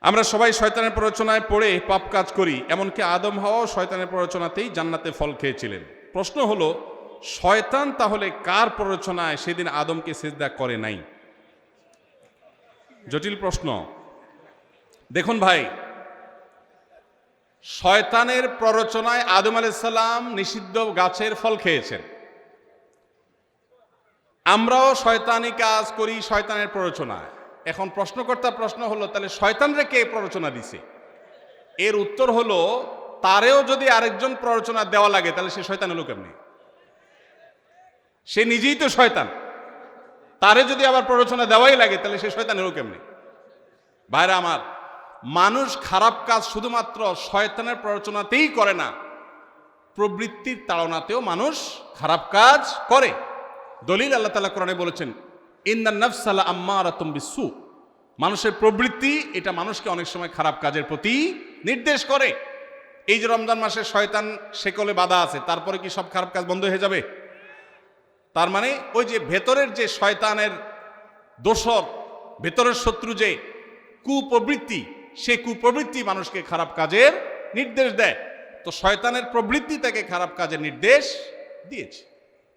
আমরা সবাই শয়তানের প্ররোচনায় পড়ে পাপ কাজ করি, এমনকি আদম হাওয়াও শয়তানের প্ররোচনাতেই জান্নাতে ফল খেয়েছিলেন। প্রশ্ন হলো, শয়তান তাহলে কার প্ররোচনায় সেদিন আদমকে সিজদা করে নাই? জটিল প্রশ্ন। দেখুন ভাই, শয়তানের প্ররোচনায় আদম আলাইহিস সালাম নিষিদ্ধ গাছের ফল খেয়েছেন। আমরাও শয়তানি কাজ করি শয়তানের প্ররোচনায়। এখন প্রশ্নকর্তা প্রশ্ন হলো, তাহলে শয়তানরে কে প্ররোচনা দিছে? এর উত্তর হলো, তারেও যদি আরেকজন প্ররোচনা দেওয়া লাগে তাহলে সে শয়তান হলো কেমনি? সে নিজেই তো শয়তান, তারে যদি আবার প্ররোচনা দেওয়াই লাগে তাহলে সে শয়তান হলো কেমনি? ভাইরা আমার, মানুষ খারাপ কাজ শুধুমাত্র শয়তানের প্ররোচনাতেই করে না, প্রবৃত্তির তাড়নাতেও মানুষ খারাপ কাজ করে। দলিল আল্লাহ তাআলা কোরআনে বলেছেন, ইন্নান নাফসা লাআম্মারাতুম বিসসু। মানুষের প্রবৃত্তি এটা মানুষকে অনেক সময় খারাপ কাজের প্রতি নির্দেশ করে। এই যে রমজান মাসে শয়তান শেকলে বাঁধা আছে, তারপরে কি সব খারাপ কাজ বন্ধ হয়ে যাবে? তার মানে ওই যে ভেতরের যে শয়তানের দোসর, ভেতরের শত্রু যে কুপ্রবৃত্তি, সে কুপ্রবৃত্তি মানুষকে খারাপ কাজের নির্দেশ দেয়। তো শয়তানের প্রবৃত্তি তাকে খারাপ কাজের নির্দেশ দিয়েছে।